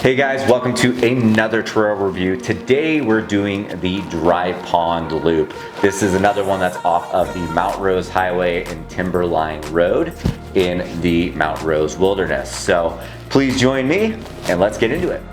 Hey guys, welcome to another trail review. Today we're doing the Dry Pond Loop. This is another one that's off of the Mount Rose Highway and Timberline Road in the Mount Rose Wilderness. So please join me and let's get into it.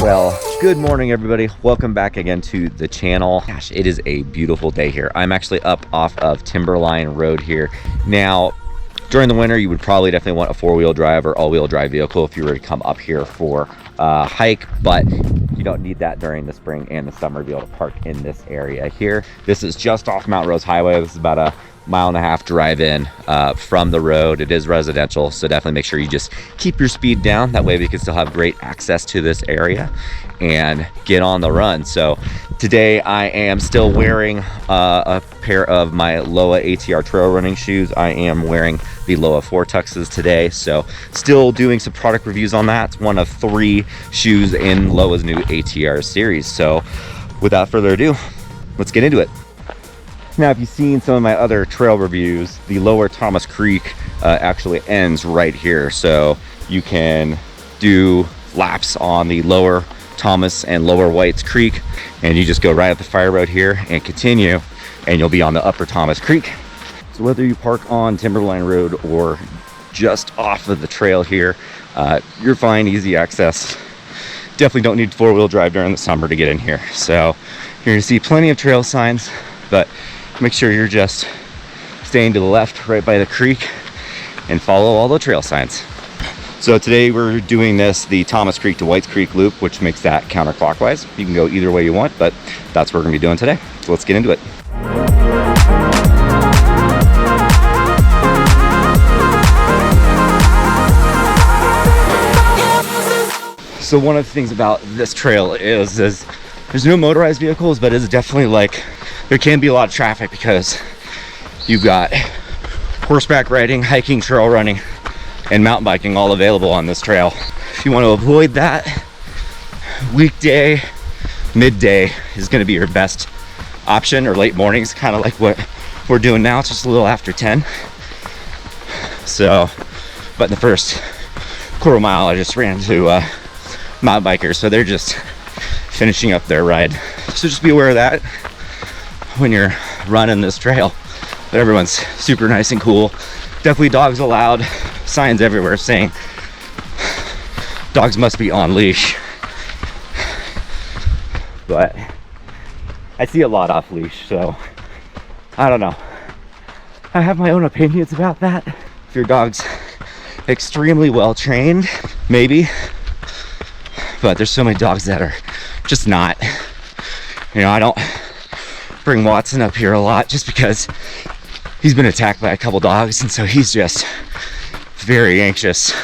Well, good morning everybody. Welcome back again to the channel. Gosh, it is a beautiful day here. I'm actually up off of Timberline Road here. Now, during the winter, you would probably definitely want a four-wheel drive or all-wheel drive vehicle if you were to come up here for a hike, but you don't need that during the spring and the summer to be able to park in this area here. This is just off Mount Rose Highway. This is about a mile-and-a-half drive in from the road. It is residential, so definitely make sure you just keep your speed down. That way we can still have great access to this area and get on the run. So today I am still wearing a pair of my Lowa ATR trail running shoes. I am wearing the Lowa Fortuxes today, so still doing some product reviews on that. It's one of 3 shoes in Lowa's new ATR series. So without further ado, let's get into it. Now, if you've seen some of my other trail reviews, the lower Thomas Creek actually ends right here. So you can do laps on the lower Thomas and lower Whites Creek, and you just go right up the fire road here and continue, and you'll be on the upper Thomas Creek. So whether you park on Timberline Road or just off of the trail here, you're fine, easy access. Definitely don't need four-wheel drive during the summer to get in here. So you're gonna see plenty of trail signs, but make sure you're just staying to the left right by the creek and follow all the trail signs. So today we're doing the Thomas Creek to Whites Creek loop, which makes that counterclockwise. You can go either way you want, but that's what we're gonna be doing today. So let's get into it. So one of the things about this trail is there's no motorized vehicles, but it's definitely like there can be a lot of traffic because you've got horseback riding, hiking, trail running, and mountain biking all available on this trail. If you want to avoid that, weekday, midday is going to be your best option, or late mornings, kind of like what we're doing now. It's just a little after 10. So, but in the first quarter mile, I just ran into mountain bikers, so they're just finishing up their ride. So just be aware of that when you're running this trail. But everyone's super nice and cool. Definitely dogs allowed. Signs everywhere saying dogs must be on leash. But I see a lot off leash, so I don't know. I have my own opinions about that. If your dog's extremely well trained, maybe. But there's so many dogs that are just not. You know, I don't bring Watson up here a lot just because he's been attacked by a couple dogs, and so he's just very anxious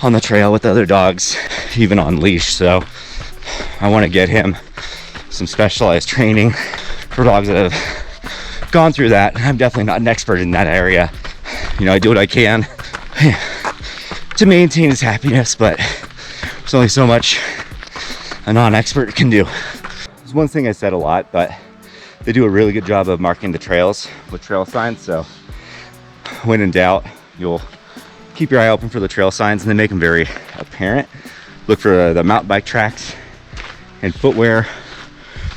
on the trail with other dogs, even on leash. So I want to get him some specialized training for dogs that have gone through that. I'm definitely not an expert in that area. You know, I do what I can to maintain his happiness, but there's only so much a non-expert can do. There's one thing I said a lot, but they do a really good job of marking the trails with trail signs. So when in doubt, you'll keep your eye open for the trail signs, and they make them very apparent. Look for the mountain bike tracks and footwear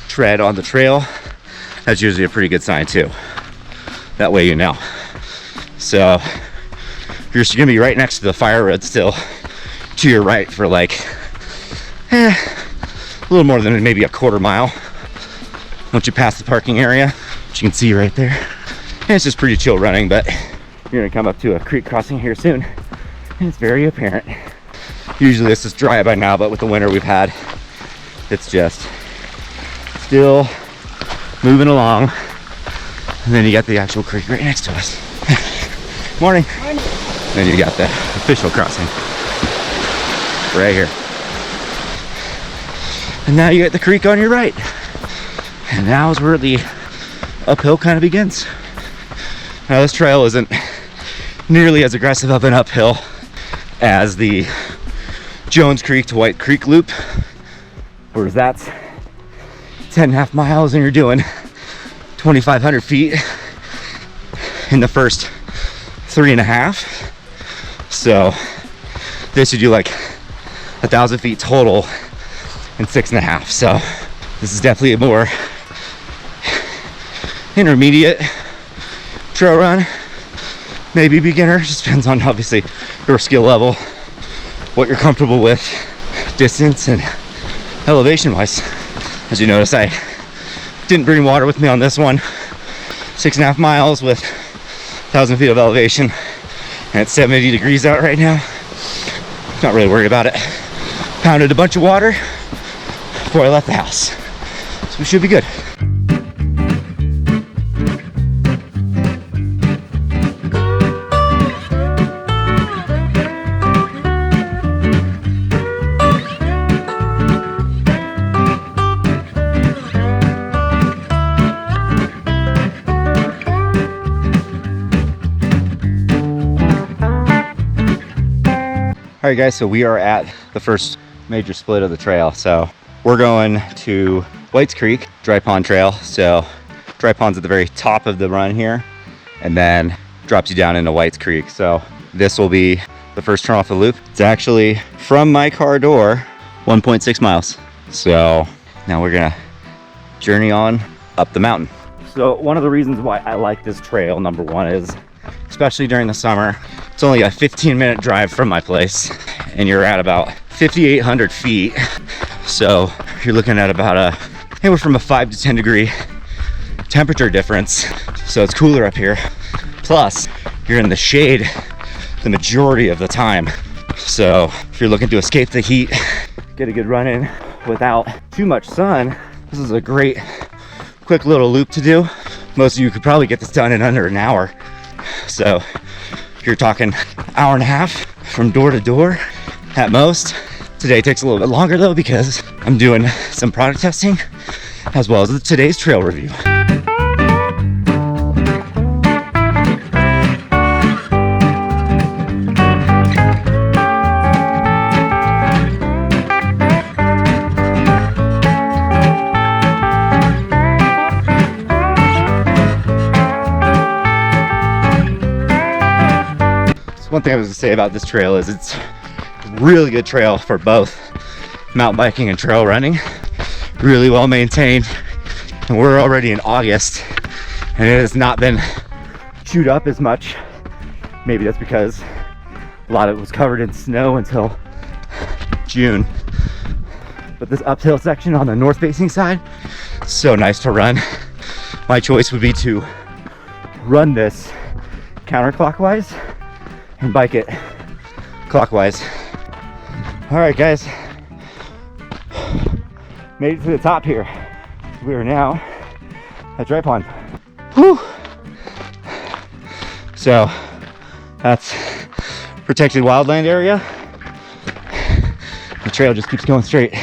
tread on the trail. That's usually a pretty good sign too. That way you know. So you're gonna be right next to the fire road still, to your right for like a little more than maybe a quarter mile. Once you pass the parking area, which you can see right there, and it's just pretty chill running. But you're gonna come up to a creek crossing here soon, and it's very apparent. Usually this is dry by now, but with the winter we've had, it's just still moving along. And then you got the actual creek right next to us. Morning. Morning. Then you got the official crossing right here. And now you got the creek on your right. And now is where the uphill kind of begins. Now this trail isn't nearly as aggressive up and uphill as the Jones Creek to White Creek loop, whereas that's 10.5 miles and you're doing 2,500 feet in the first 3.5. So this should do like 1,000 feet total in 6.5. So this is definitely a more intermediate trail run, maybe beginner, just depends on obviously your skill level, what you're comfortable with, distance and elevation wise. As you notice, I didn't bring water with me on this one. 6.5 miles with 1,000 feet of elevation, and it's 70 degrees out right now. Not really worried about it. Pounded a bunch of water before I left the house, so we should be good. All right guys, so we are at the first major split of the trail. So we're going to White's Creek, Dry Pond Trail. So Dry Pond's at the very top of the run here and then drops you down into White's Creek. So this will be the first turn off the loop. It's actually from my car door, 1.6 miles. So now we're gonna journey on up the mountain. So one of the reasons why I like this trail, number one, is especially during the summer, it's only a 15-minute drive from my place and you're at about 5,800 feet. So you're looking at about anywhere from a 5 to 10 degree temperature difference. So it's cooler up here. Plus you're in the shade the majority of the time. So if you're looking to escape the heat, get a good run in without too much sun, this is a great quick little loop to do. Most of you could probably get this done in under an hour. So you're talking hour and a half from door to door at most. Today takes a little bit longer though because I'm doing some product testing as well as today's trail review. One thing I was gonna say about this trail is it's a really good trail for both mountain biking and trail running. Really well maintained, and we're already in August and it has not been chewed up as much. Maybe that's because a lot of it was covered in snow until June. But this uphill section on the north facing side, so nice to run. My choice would be to run this counterclockwise and bike it clockwise. All right guys, made it to the top here. We are now at Dry Pond. Whew. So that's protected wildland area. The trail just keeps going straight.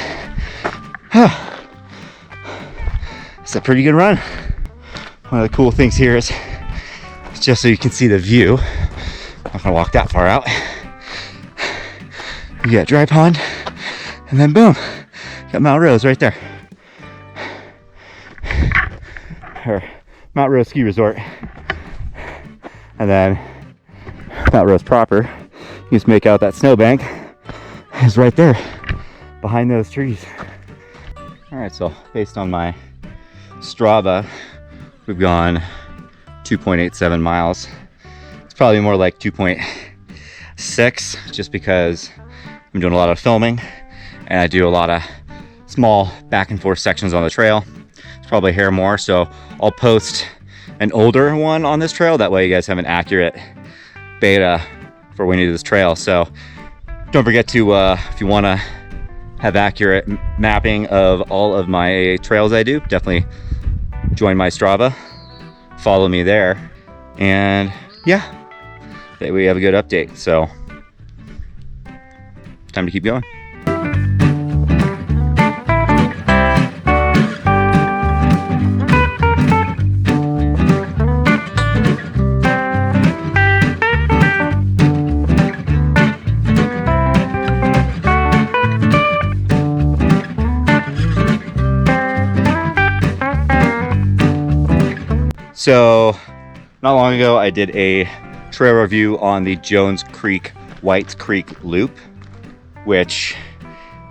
It's a pretty good run. One of the cool things here is just so you can see the view. I'm not gonna walk that far out. You got Dry Pond, and then boom, got Mount Rose right there. Or Mount Rose Ski Resort. And then Mount Rose proper. You just make out that snowbank is right there behind those trees. All right, so based on my Strava, we've gone 2.87 miles. It's probably more like 2.6 just because I'm doing a lot of filming and I do a lot of small back and forth sections on the trail. It's probably a hair more, so I'll post an older one on this trail. That way you guys have an accurate beta before we do this trail. So don't forget to, if you want to have accurate mapping of all of my trails I do, definitely join my Strava, follow me there, and yeah, that we have a good update. So time to keep going. So not long ago, I did a trail review on the Jones Creek Whites Creek Loop, which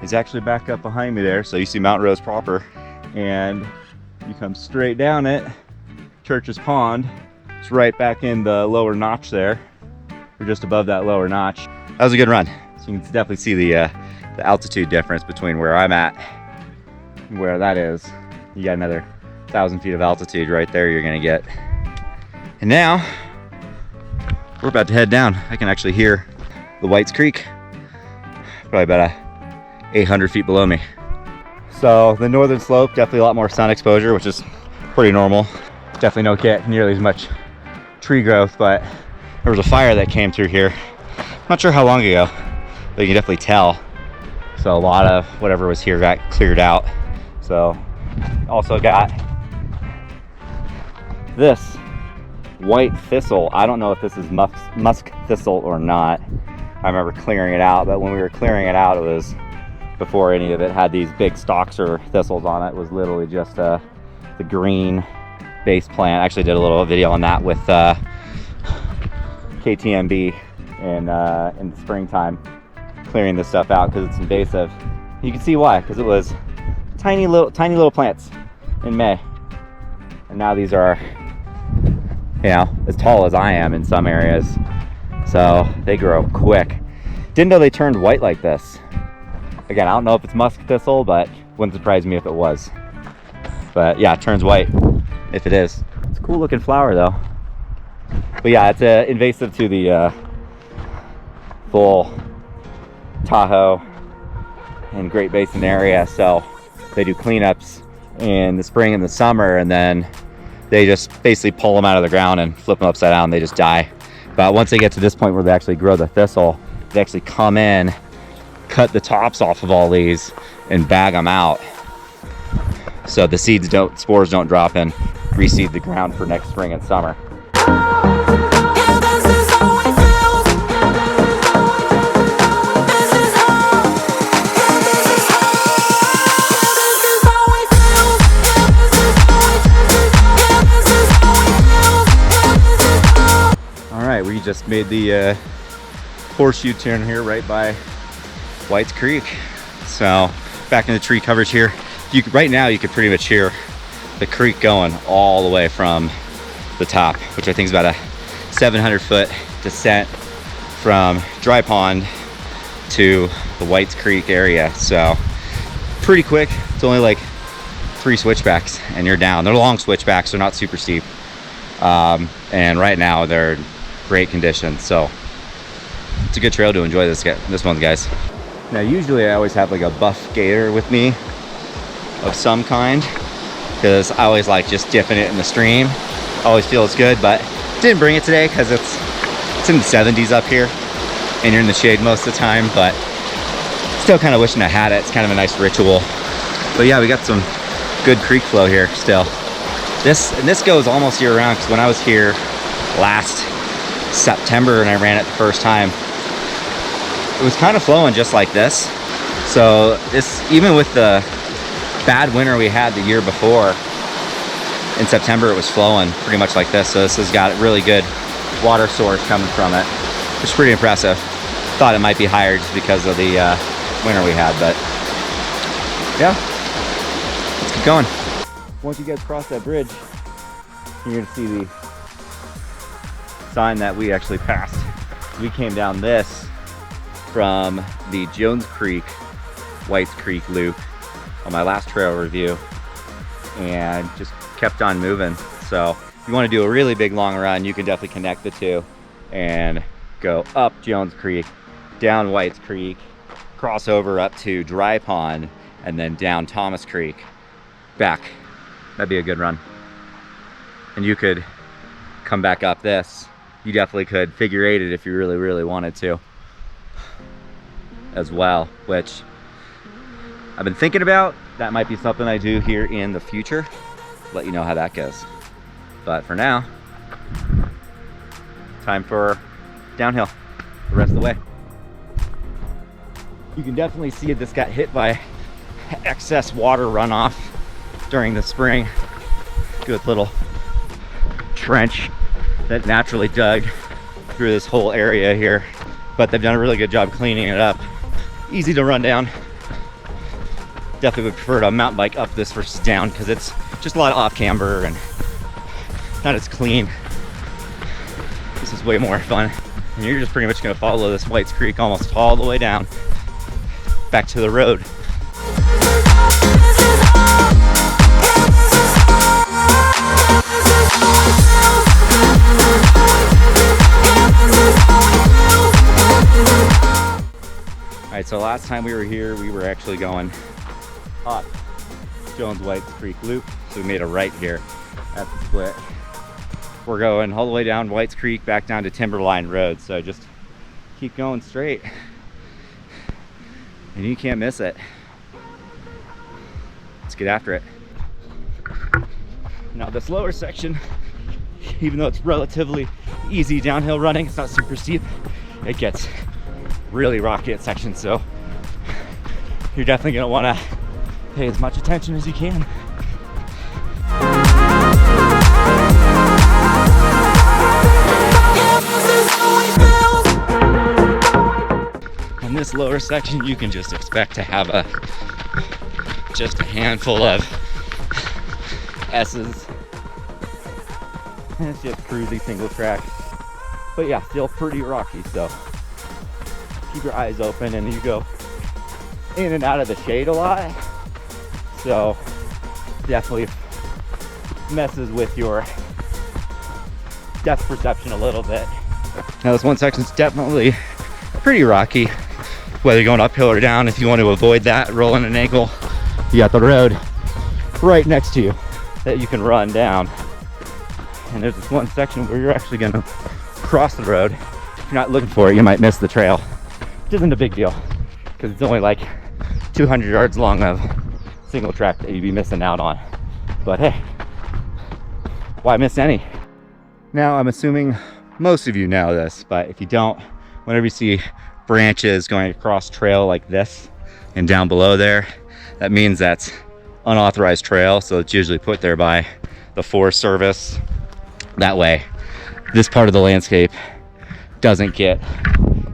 is actually back up behind me there. So you see Mount Rose proper, and you come straight down it, Church's Pond. It's right back in the lower notch there. We're just above that lower notch. That was a good run. So you can definitely see the altitude difference between where I'm at and where that is. You got another 1,000 feet of altitude right there you're gonna get. And now we're about to head down. I can actually hear the Whites Creek probably about 800 feet below me. So the northern slope, definitely a lot more sun exposure, which is pretty normal. Definitely don't get nearly as much tree growth, but there was a fire that came through here. Not sure how long ago, but you can definitely tell. So a lot of whatever was here got cleared out. So also got this white thistle. I don't know if this is musk thistle or not. I remember clearing it out, but when we were clearing it out, it was before any of it had these big stalks or thistles on it. It was literally just the green base plant. I actually did a little video on that with KTMB in the springtime, clearing this stuff out because it's invasive. You can see why, because it was tiny little plants in May, and now these are, you know, as tall as I am in some areas. So they grow quick. Didn't know they turned white like this. Again, I don't know if it's musk thistle, but wouldn't surprise me if it was. But yeah, it turns white if it is. It's a cool looking flower though. But yeah, it's invasive to the full Tahoe and Great Basin area. So they do cleanups in the spring and the summer, and then they just basically pull them out of the ground and flip them upside down. They just die. But once they get to this point where they actually grow the thistle, they actually come in, cut the tops off of all these, and bag them out, so the spores don't drop and reseed the ground for next spring and summer. We just made the horseshoe turn here right by Whites Creek. So back in the tree coverage here, right now you could pretty much hear the creek going all the way from the top, which I think is about a 700-foot descent from Dry Pond to the Whites Creek area. So pretty quick. It's only like 3 switchbacks and you're down. They're long switchbacks, they're not super steep. And right now they're great condition, so it's a good trail to enjoy this one, guys. Now usually I always have like a buff gator with me of some kind, because I always like just dipping it in the stream. Always feels good, but didn't bring it today because it's in the 70s up here and you're in the shade most of the time, but still kind of wishing I had it. It's kind of a nice ritual. But yeah, we got some good creek flow here still. This goes almost year round, because when I was here last September and I ran it the first time, it was kind of flowing just like this. So this, even with the bad winter we had the year before, in September it was flowing pretty much like this. So this has got a really good water source coming from it, which is pretty impressive. Thought it might be higher just because of the winter we had, but yeah, let's keep going. Once you guys cross that bridge, you're gonna see the sign that we actually passed. We came down this from the Jones Creek Whites Creek loop on my last trail review, and just kept on moving. So if you want to do a really big long run, you can definitely connect the two and go up Jones Creek, down Whites Creek, cross over up to Dry Pond, and then down Thomas Creek, back. That'd be a good run. And you could come back up this. You definitely could figure eight it if you really, really wanted to as well, which I've been thinking about. That might be something I do here in the future. Let you know how that goes. But for now, time for downhill the rest of the way. You can definitely see this got hit by excess water runoff during the spring. Good little trench that naturally dug through this whole area here, but they've done a really good job cleaning it up. Easy to run down. Definitely would prefer to mountain bike up this versus down because it's just a lot of off camber and not as clean. This is way more fun. And you're just pretty much gonna follow this Whites Creek almost all the way down back to the road. All right, so last time we were here, we were actually going up Jones Whites Creek Loop. So we made a right here at the split. We're going all the way down Whites Creek, back down to Timberline Road. So just keep going straight and you can't miss it. Let's get after it. Now this lower section, even though it's relatively easy downhill running, it's not super steep, it gets really rocky at sections, so you're definitely going to want to pay as much attention as you can. In this lower section, you can just expect to have just a handful of S's, and it's just cruisy single track, but yeah, still pretty rocky, so keep your eyes open, and you go in and out of the shade a lot, so definitely messes with your depth perception a little bit. Now this one section is definitely pretty rocky, whether you're going uphill or down. If you want to avoid that, rolling an ankle, you got the road right next to you that you can run down. And there's this one section where you're actually going to cross the road. If you're not looking for it, you might miss the trail. Which isn't a big deal because it's only like 200 yards long of single track that you'd be missing out on. But hey, why miss any? Now I'm assuming most of you know this, but if you don't, whenever you see branches going across trail like this and down below there, that means that's unauthorized trail, so it's usually put there by the Forest Service. That way this part of the landscape doesn't get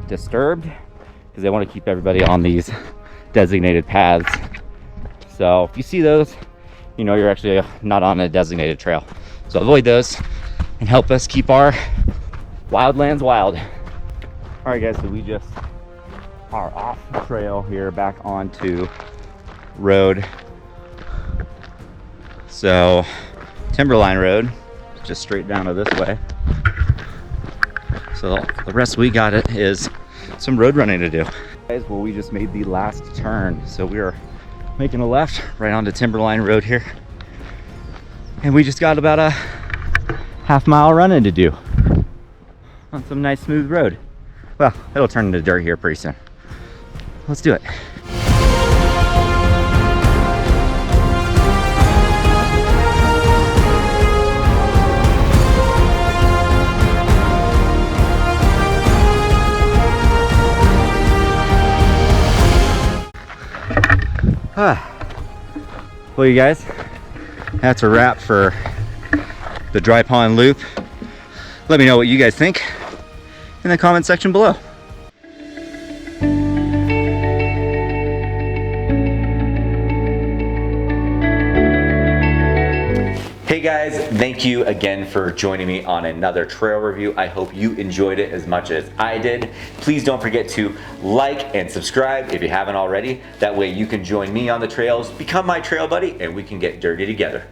disturbed, because they want to keep everybody on these designated paths. So if you see those, you know you're actually not on a designated trail. So avoid those and help us keep our wildlands wild. All right guys, so we just are off the trail here back onto road. So Timberline Road, just straight down to this way. So the rest we got it is some road running to do. Guys, well, we just made the last turn, so we are making a left right onto Timberline Road here, and we just got about a half-mile running to do on some nice smooth road. Well, it'll turn into dirt here pretty soon. Let's do it. Well, you guys, that's a wrap for the Dry Pond Loop. Let me know what you guys think in the comment section below. Hey guys, thank you again for joining me on another trail review. I hope you enjoyed it as much as I did. Please don't forget to like and subscribe if you haven't already. That way you can join me on the trails, become my trail buddy, and we can get dirty together.